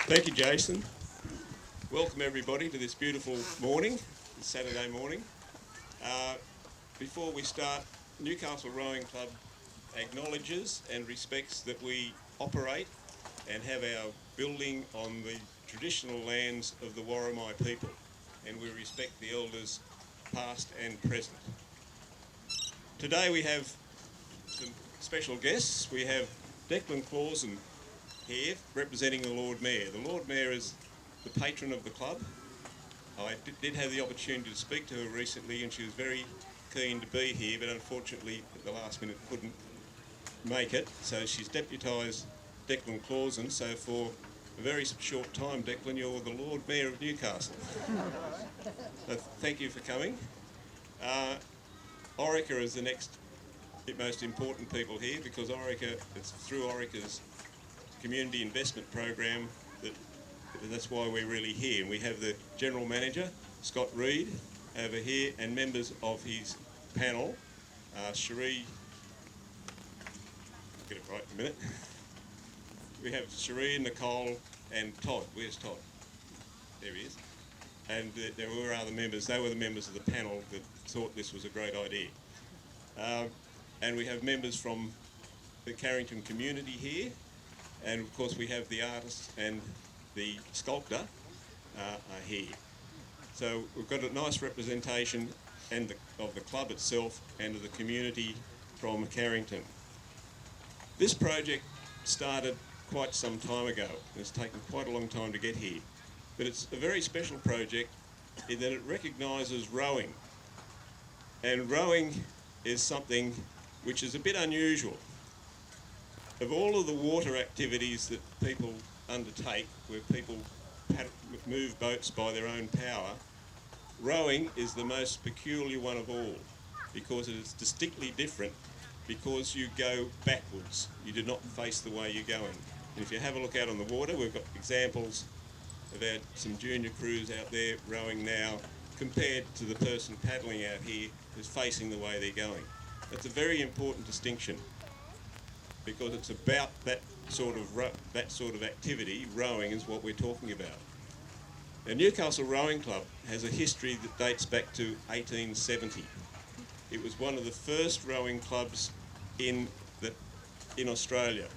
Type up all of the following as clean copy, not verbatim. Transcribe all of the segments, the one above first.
Thank you, Jason. Welcome everybody to this beautiful morning, this Saturday morning. Before we start, Newcastle Rowing Club acknowledges and respects that we operate and have our building on the traditional lands of the Worimi people, and we respect the elders past and present. Today we have some special guests. We have Declan Clausen here representing the Lord Mayor. The Lord Mayor is the patron of the club. I did have the opportunity to speak to her recently, and she was very keen to be here, but unfortunately at the last minute couldn't make it. So she's deputised Declan Clausen. So for a very short time, Declan, you're the Lord Mayor of Newcastle. So thank you for coming. Orica is the next most important people here, because Orica, it's through Orica's community investment program that's why we're really here. And we have the General Manager, Scott Reid, over here, and members of his panel, Cherie, I'll get it right in a minute. We have Cherie, Nicole and Todd. Where's Todd? There he is. And there were other members. They were the members of the panel that thought this was a great idea. And we have members from the Carrington community here. And of course we have the artists and the sculptor are here. So we've got a nice representation of the club itself and of the community from Carrington. This project started quite some time ago. It's taken quite a long time to get here. But it's a very special project in that it recognises rowing. And rowing is something which is a bit unusual. Of all of the water activities that people undertake, where people move boats by their own power, rowing is the most peculiar one of all, because it is distinctly different, because you go backwards. You do not face the way you're going. And if you have a look out on the water, we've got examples of some junior crews out there rowing now, compared to the person paddling out here who's facing the way they're going. That's a very important distinction, because it's about that sort of activity. Rowing is what we're talking about. The Newcastle Rowing Club has a history that dates back to 1870. It was one of the first rowing clubs in Australia.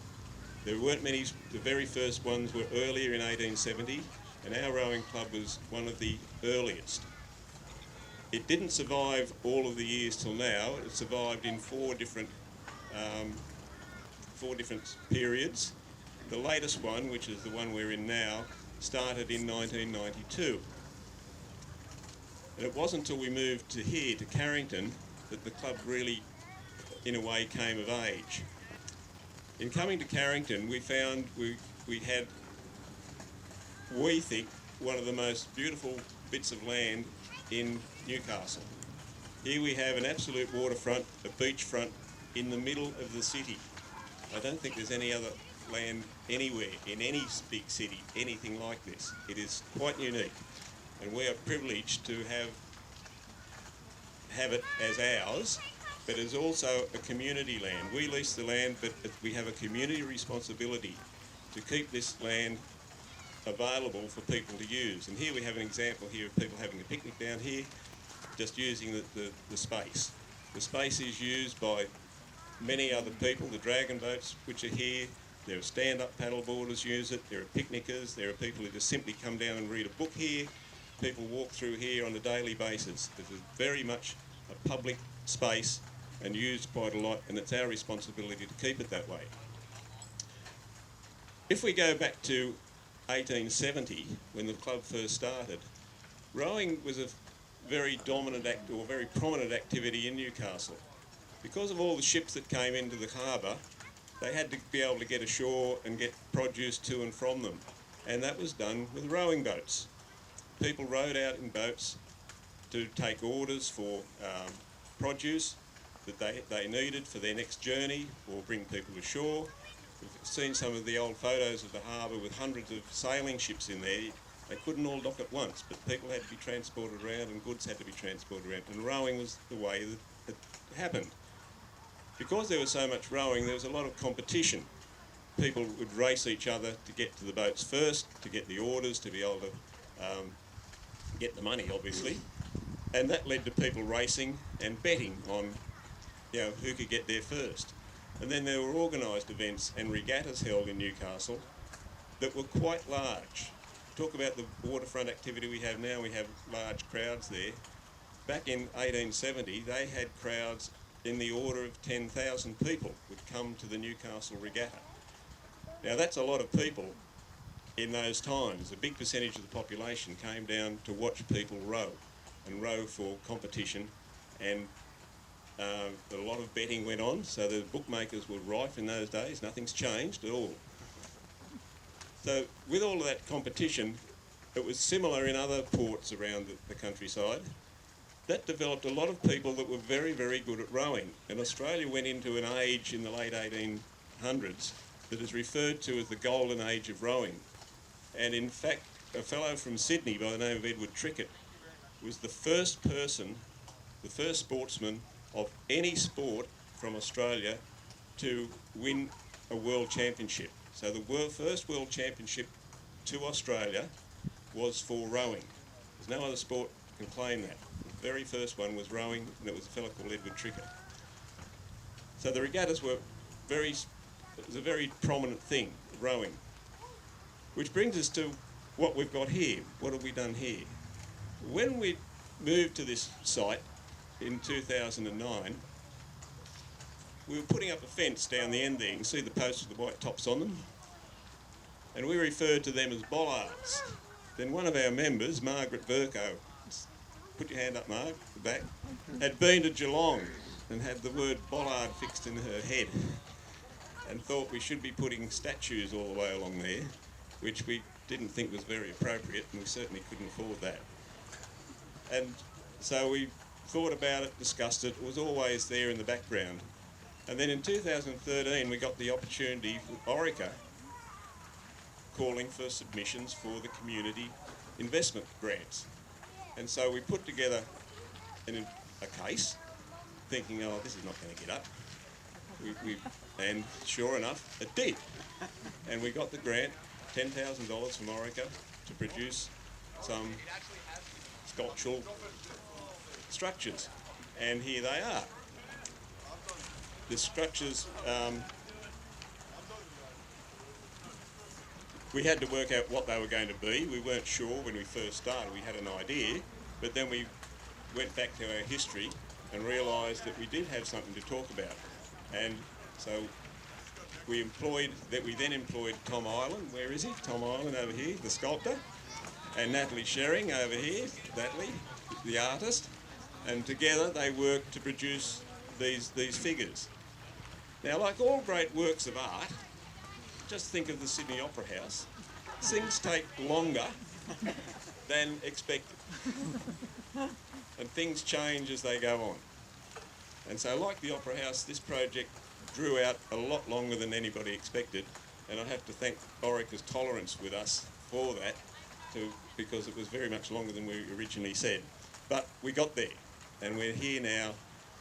There weren't many. The very first ones were earlier in 1870, and our rowing club was one of the earliest. It didn't survive all of the years till now. It survived in four different periods. The latest one, which is the one we're in now, started in 1992. And it wasn't until we moved to here, to Carrington, that the club really, in a way, came of age. In coming to Carrington, we found we had, we think, one of the most beautiful bits of land in Newcastle. Here we have an absolute waterfront, a beachfront in the middle of the city. I don't think there's any other land anywhere, in any big city, anything like this. It is quite unique, and we are privileged to have it as ours, but it's also a community land. We lease the land, but we have a community responsibility to keep this land available for people to use. And here we have an example here of people having a picnic down here, just using the space. The space is used by many other people. The dragon boats which are here, there are stand-up paddleboarders use it, there are picnickers, there are people who just simply come down and read a book here. People walk through here on a daily basis. This is very much a public space and used quite a lot, and it's our responsibility to keep it that way. If we go back to 1870, when the club first started, rowing was a very dominant very prominent activity in Newcastle. Because of all the ships that came into the harbour, they had to be able to get ashore and get produce to and from them. And that was done with rowing boats. People rowed out in boats to take orders for produce that they needed for their next journey, or bring people ashore. We've seen some of the old photos of the harbour with hundreds of sailing ships in there. They couldn't all dock at once, but people had to be transported around and goods had to be transported around, and rowing was the way that it happened. Because there was so much rowing, there was a lot of competition. people would race each other to get to the boats first, to get the orders, to be able to get the money, obviously. And that led to people racing and betting on, who could get there first. And then there were organised events and regattas held in Newcastle that were quite large. Talk about the waterfront activity we have now, we have large crowds there. Back in 1870, they had crowds in the order of 10,000 people would come to the Newcastle regatta. Now that's a lot of people in those times. A big percentage of the population came down to watch people row and row for competition, and a lot of betting went on, so the bookmakers were rife in those days. Nothing's changed at all. So with all of that competition, it was similar in other ports around the countryside. That developed a lot of people that were very, very good at rowing. And Australia went into an age in the late 1800s that is referred to as the golden age of rowing. And in fact, a fellow from Sydney by the name of Edward Trickett was the first person, the first sportsman of any sport from Australia to win a world championship. So the first world championship to Australia was for rowing. There's no other sport can claim that. The very first one was rowing, and it was a fellow called Edward Trickett. So the regattas were it was a very prominent thing, rowing. Which brings us to what we've got here. What have we done here? When we moved to this site in 2009, we were putting up a fence down the end there. You can see the posts with the white tops on them. And we referred to them as bollards. Then one of our members, Margaret Verco, put your hand up, Mark, the back, had been to Geelong and had the word bollard fixed in her head and thought we should be putting statues all the way along there, which we didn't think was very appropriate, and we certainly couldn't afford that. And so we thought about it, discussed it. It was always there in the background. And then in 2013 we got the opportunity with Orica calling for submissions for the community investment grants. And so we put together a case, thinking, oh, this is not going to get up. And sure enough, it did. And we got the grant, $10,000 from Orica, to produce some sculptural structures. And here they are. The structures, we had to work out what they were going to be. We weren't sure when we first started. We had an idea, but then we went back to our history and realised that we did have something to talk about. And so we then employed Tom Ireland. Where is he? Tom Ireland over here, the sculptor, and Natalie Shering over here, Natalie, the artist. And together they worked to produce these figures. Now, like all great works of art, just think of the Sydney Opera House. Things take longer than expected. And things change as they go on. And so like the Opera House, this project drew out a lot longer than anybody expected. And I have to thank Orica's tolerance with us for that, because it was very much longer than we originally said. But we got there, and we're here now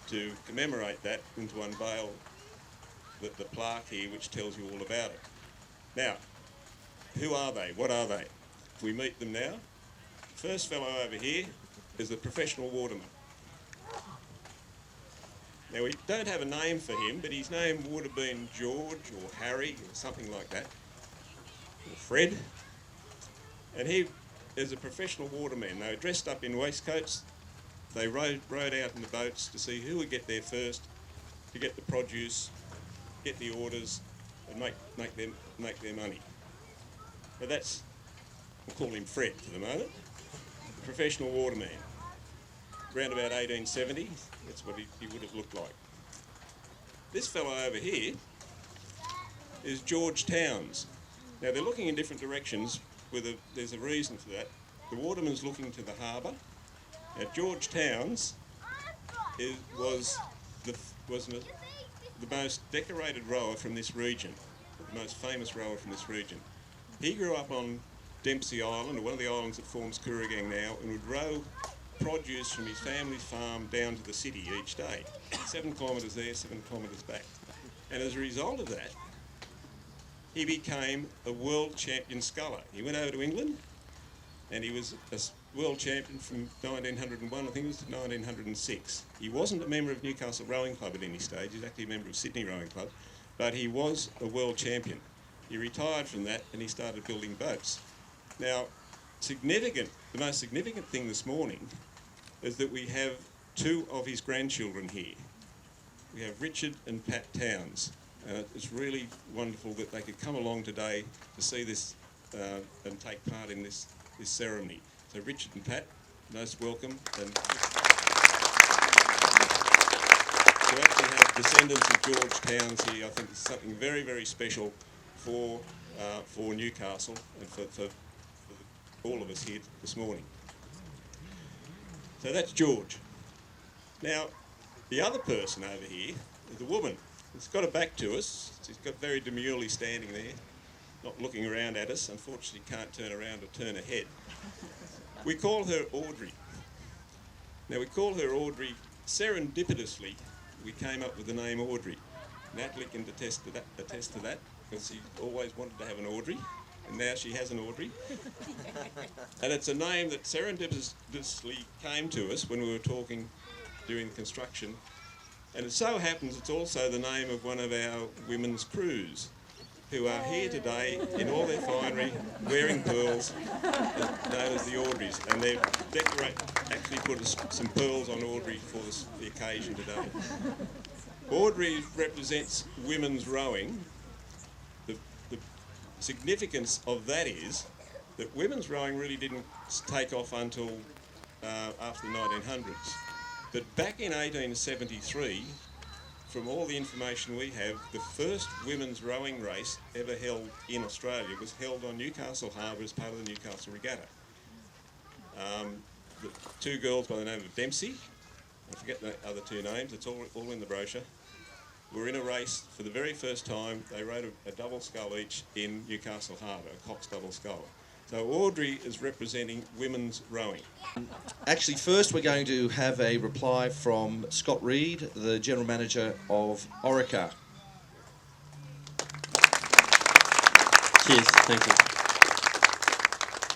to commemorate that and to unveil the plaque here, which tells you all about it. Now, who are they? What are they? We meet them now. The first fellow over here is a professional waterman. Now, we don't have a name for him, but his name would have been George or Harry or something like that, or Fred. And he is a professional waterman. They were dressed up in waistcoats. They rowed out in the boats to see who would get there first, to get the produce, get the orders, and make their money. But that's, we'll call him Fred for the moment, professional waterman. Around about 1870, that's what he would have looked like. This fellow over here is George Towns. Now they're looking in different directions, there's a reason for that. The waterman's looking to the harbour. Now George Towns was the most decorated rower from this region, the most famous rower from this region. He grew up on Dempsey Island, or one of the islands that forms Kooragang now, and would row produce from his family's farm down to the city each day. 7 kilometres there, 7 kilometres back. And as a result of that, he became a world champion sculler. He went over to England and he was a world champion from 1901, I think it was, to 1906. He wasn't a member of Newcastle Rowing Club at any stage, he was actually a member of Sydney Rowing Club, but he was a world champion. He retired from that and he started building boats. Now, the most significant thing this morning is that we have two of his grandchildren here. We have Richard and Pat Towns. It's really wonderful that they could come along today to see this and take part in this ceremony. So Richard and Pat, most welcome. And to actually have descendants of George Towns here, I think is something very, very special for Newcastle and for all of us here this morning. So that's George. Now, the other person over here is a woman. She's got her back to us. She's got very demurely standing there, not looking around at us. Unfortunately, can't turn around or turn her head. We call her Audrey. Now, we call her Audrey serendipitously. We came up with the name Audrey. Natalie can attest to that, because she always wanted to have an Audrey, and now she has an Audrey. And it's a name that serendipitously came to us when we were talking during the construction. And it so happens it's also the name of one of our women's crews, who are here today in all their finery, wearing pearls, known as the Audreys. And they've actually put some pearls on Audrey for the occasion today. Audrey represents women's rowing. The significance of that is that women's rowing really didn't take off until after the 1900s. But back in 1873, from all the information we have, the first women's rowing race ever held in Australia was held on Newcastle Harbour as part of the Newcastle Regatta. The two girls by the name of Dempsey, I forget the other two names, it's all in the brochure, were in a race for the very first time. They rowed a double scull each in Newcastle Harbour, a Cox double scull. So Audrey is representing women's rowing. Actually, first we're going to have a reply from Scott Reed, the General Manager of Orica. Cheers, thank you.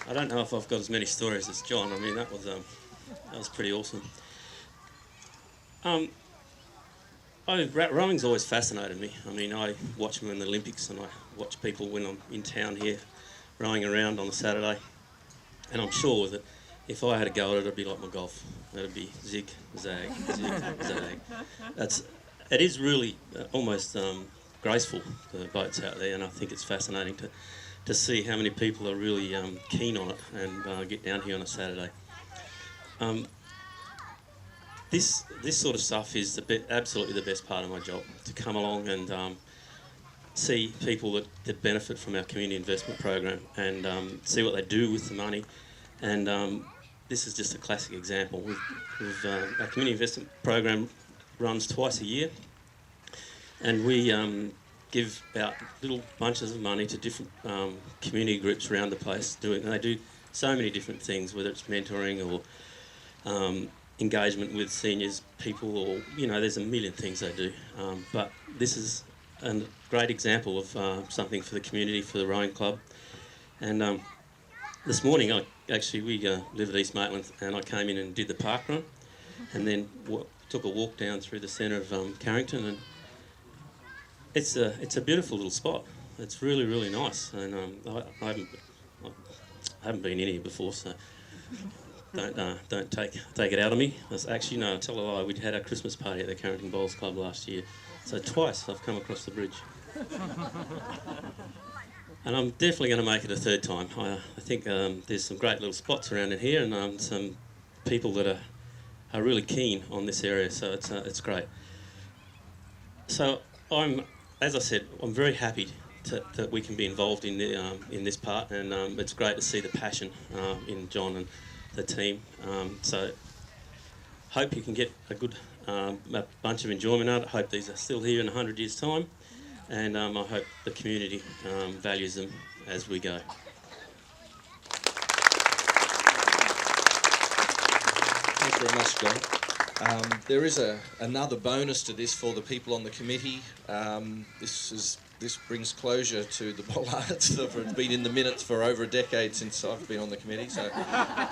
I don't know if I've got as many stories as John. I mean, that was pretty awesome. Rowing's always fascinated me. I mean, I watch them in the Olympics and I watch people when I'm in town here rowing around on a Saturday, and I'm sure that if I had a go at it, it'd be like my golf. It'd be zig, zag, zag. It is really almost graceful, the boats out there, and I think it's fascinating to see how many people are really keen on it and get down here on a Saturday. This sort of stuff is absolutely the best part of my job, to come along and see people that benefit from our community investment program and see what they do with the money. And this is just a classic example. Our community investment program runs twice a year, and we give out little bunches of money to different community groups around the place. They do so many different things, whether it's mentoring or engagement with seniors people, or there's a million things they do. But this is a great example of something for the community, for the rowing club. And this morning, we live at East Maitland, and I came in and did the park run, and then took a walk down through the centre of Carrington, and it's a beautiful little spot. It's really, really nice, and I haven't been in here before, so don't take it out of me. Actually, no, I tell a lie. We had our Christmas party at the Carrington Bowls Club last year, so twice I've come across the bridge. And I'm definitely going to make it a third time. I think there's some great little spots around in here, and some people that are really keen on this area, so it's great. So as I said, I'm very happy that we can be involved in this part, and it's great to see the passion in John and the team. So hope you can get a good a bunch of enjoyment out of it. I hope these are still here in 100 years' time, and I hope the community values them as we go. Thanks very much, John. There is another bonus to this for the people on the committee. This is this brings closure to the bollards that have been in the minutes for over a decade since I've been on the committee. So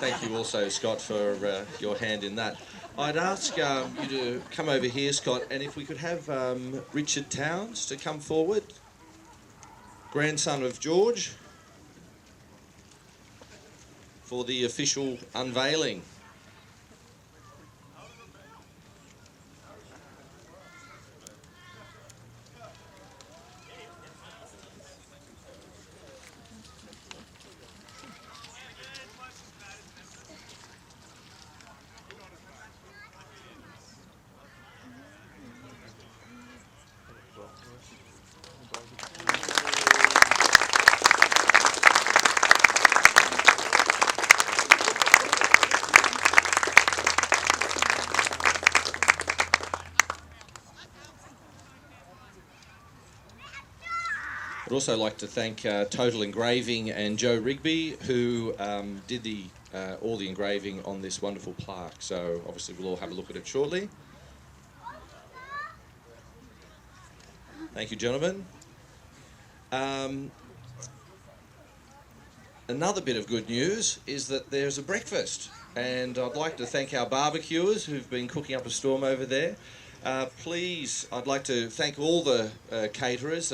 thank you also, Scott, for your hand in that. I'd ask you to come over here, Scott, and if we could have Richard Towns to come forward, grandson of George, for the official unveiling. I'd also like to thank Total Engraving and Joe Rigby, who did all the engraving on this wonderful plaque. So obviously we'll all have a look at it shortly. Thank you, gentlemen. Another bit of good news is that there's a breakfast, and I'd like to thank our barbecuers who've been cooking up a storm over there. Please, I'd like to thank all the caterers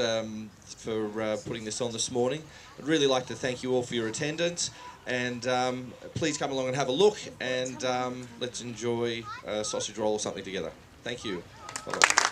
for putting this on this morning. I'd really like to thank you all for your attendance, and please come along and have a look, and let's enjoy a sausage roll or something together. Thank you. Bye-bye.